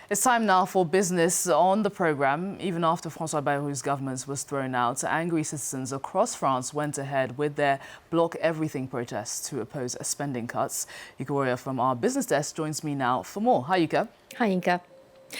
It's time now for business on the programme. Even after François Bayrou's government was thrown out, angry citizens across France went ahead with their Block Everything protests to oppose spending cuts. Yuka Warrior from our business desk joins me now for more. Hi, Yuka. Hi, Inka.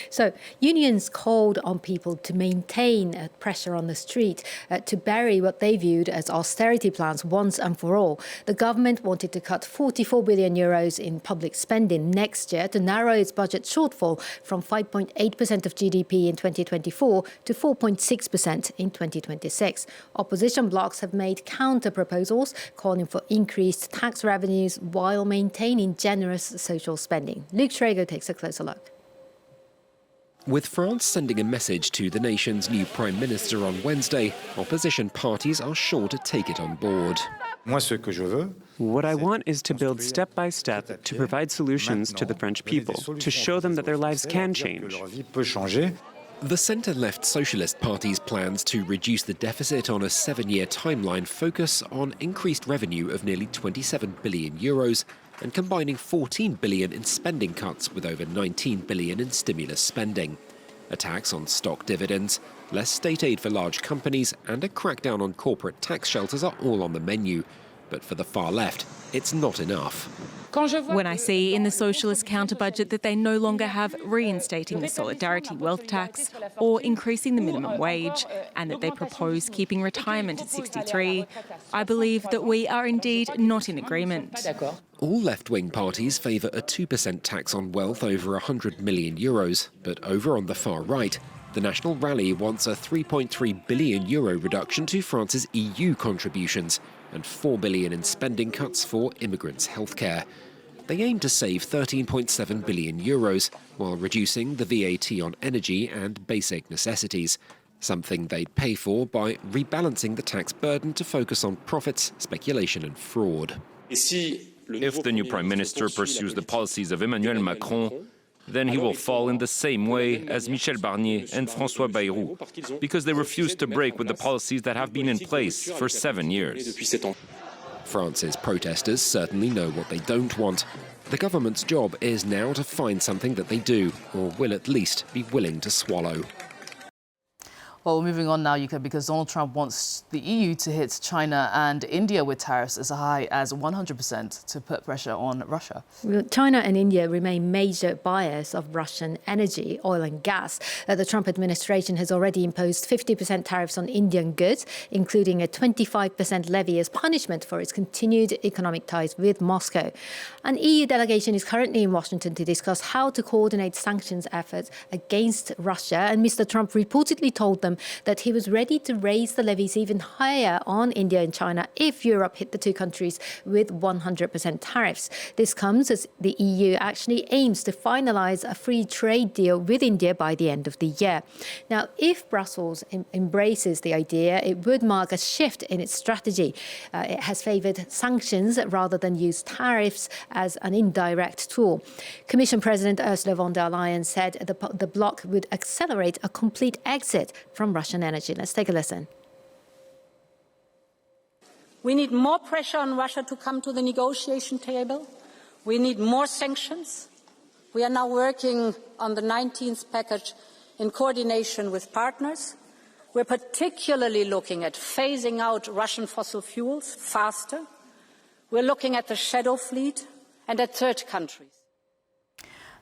So, unions called on people to maintain pressure on the street to bury what they viewed as austerity plans once and for all. The government wanted to cut 44 billion euros in public spending next year to narrow its budget shortfall from 5.8% of GDP in 2024 to 4.6% in 2026. Opposition blocs have made counter-proposals calling for increased tax revenues while maintaining generous social spending. Luke Schrager takes a closer look. With France sending a message to the nation's new Prime Minister on Wednesday, opposition parties are sure to take it on board. What I want is to build step by step to provide solutions to the French people, to show them that their lives can change. The centre-left Socialist Party's plans to reduce the deficit on a 7-year timeline focus on increased revenue of nearly 27 billion euros and combining 14 billion in spending cuts with over 19 billion in stimulus spending. A tax on stock dividends, less state aid for large companies and a crackdown on corporate tax shelters are all on the menu. But for the far left, it's not enough. When I see in the socialist counter-budget that they no longer have reinstating the solidarity wealth tax or increasing the minimum wage, and that they propose keeping retirement at 63, I believe that we are indeed not in agreement. All left-wing parties favour a 2% tax on wealth over 100 million euros, but over on the far right, the National Rally wants a 3.3 billion euro reduction to France's EU contributions and 4 billion in spending cuts for immigrants' healthcare. They aim to save 13.7 billion euros while reducing the VAT on energy and basic necessities, something they'd pay for by rebalancing the tax burden to focus on profits, speculation and fraud. If the new Prime Minister pursues the policies of Emmanuel Macron, then he will fall in the same way as Michel Barnier and François Bayrou, because they refuse to break with the policies that have been in place for 7 years. France's protesters certainly know what they don't want. The government's job is now to find something that they do, or will at least be willing to swallow. Well, we're moving on now, Yuka, because Donald Trump wants the EU to hit China and India with tariffs as high as 100% to put pressure on Russia. China and India remain major buyers of Russian energy, oil and gas. The Trump administration has already imposed 50% tariffs on Indian goods, including a 25% levy as punishment for its continued economic ties with Moscow. An EU delegation is currently in Washington to discuss how to coordinate sanctions efforts against Russia, and Mr. Trump reportedly told them that he was ready to raise the levies even higher on India and China if Europe hit the two countries with 100% tariffs. This comes as the EU actually aims to finalize a free trade deal with India by the end of the year. Now, if Brussels embraces the idea, it would mark a shift in its strategy. It has favored sanctions rather than use tariffs as an indirect tool. Commission President Ursula von der Leyen said the bloc would accelerate a complete exit from Russian energy. Let's take a listen. We need more pressure on Russia to come to the negotiation table. We need more sanctions. We are now working on the 19th package in coordination with partners. We're particularly looking at phasing out Russian fossil fuels faster. We're looking at the shadow fleet and at third countries.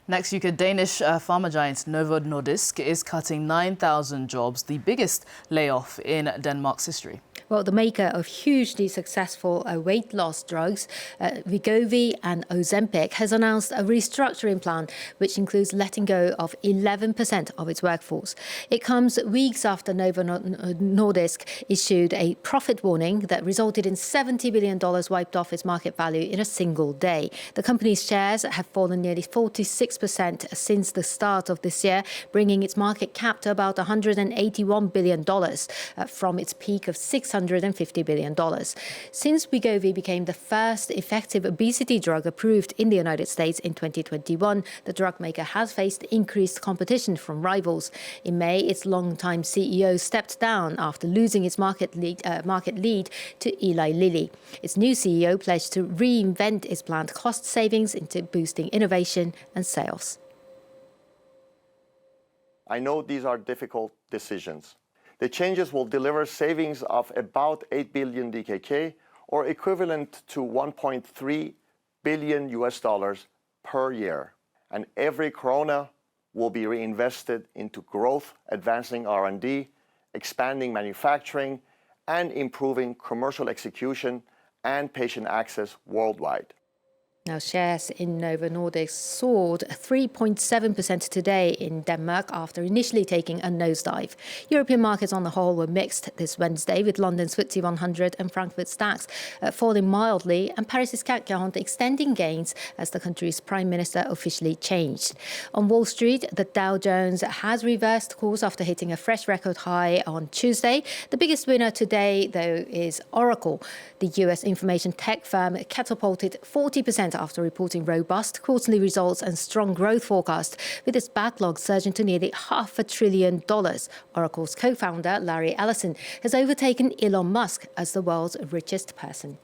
Next, Danish pharma giant Novo Nordisk is cutting 9,000 jobs, the biggest layoff in Denmark's history. Well, the maker of hugely successful weight loss drugs, Wegovy and Ozempic, has announced a restructuring plan which includes letting go of 11% of its workforce. It comes weeks after Novo Nordisk issued a profit warning that resulted in $70 billion wiped off its market value in a single day. The company's shares have fallen nearly 46% since the start of this year, bringing its market cap to about $181 billion from its peak of $650 billion. Since Wegovy became the first effective obesity drug approved in the United States in 2021, the drug maker has faced increased competition from rivals. In May, its longtime CEO stepped down after losing its market lead to Eli Lilly. Its new CEO pledged to reinvent its planned cost savings into boosting innovation and sales. I know these are difficult decisions. The changes will deliver savings of about 8 billion DKK, or equivalent to 1.3 billion US dollars per year. And every krona will be reinvested into growth, advancing R&D, expanding manufacturing, and improving commercial execution and patient access worldwide. Now, shares in Novo Nordisk soared 3.7% today in Denmark after initially taking a nosedive. European markets on the whole were mixed this Wednesday, with London's FTSE 100 and Frankfurt's DAX falling mildly, and Paris' CAC 40 extending gains as the country's prime minister officially changed. On Wall Street, the Dow Jones has reversed course after hitting a fresh record high on Tuesday. The biggest winner today, though, is Oracle. The US information tech firm catapulted 40% after reporting robust quarterly results and strong growth forecast, with its backlog surging to nearly $500 billion. Oracle's co-founder, Larry Ellison, has overtaken Elon Musk as the world's richest person.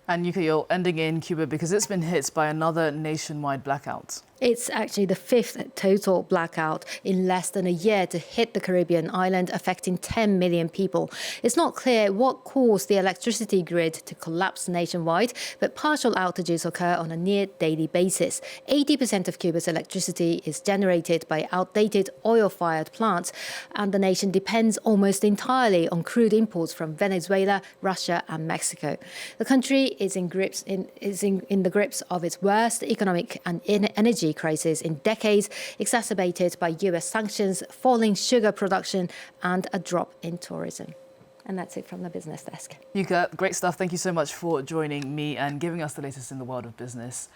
And Yuka, you're ending in Cuba because it's been hit by another nationwide blackout. It's actually the fifth total blackout in less than a year to hit the Caribbean island, affecting 10 million people. It's not clear what caused the electricity grid to collapse nationwide, but partial outages occur on a near daily basis. 80% of Cuba's electricity is generated by outdated oil-fired plants, and the nation depends almost entirely on crude imports from Venezuela, Russia and Mexico. The country is in the grips of its worst economic and energy crisis in decades, exacerbated by US sanctions, falling sugar production and a drop in tourism. And that's it from the business desk. Yuka, great stuff. Thank you so much for joining me and giving us the latest in the world of business.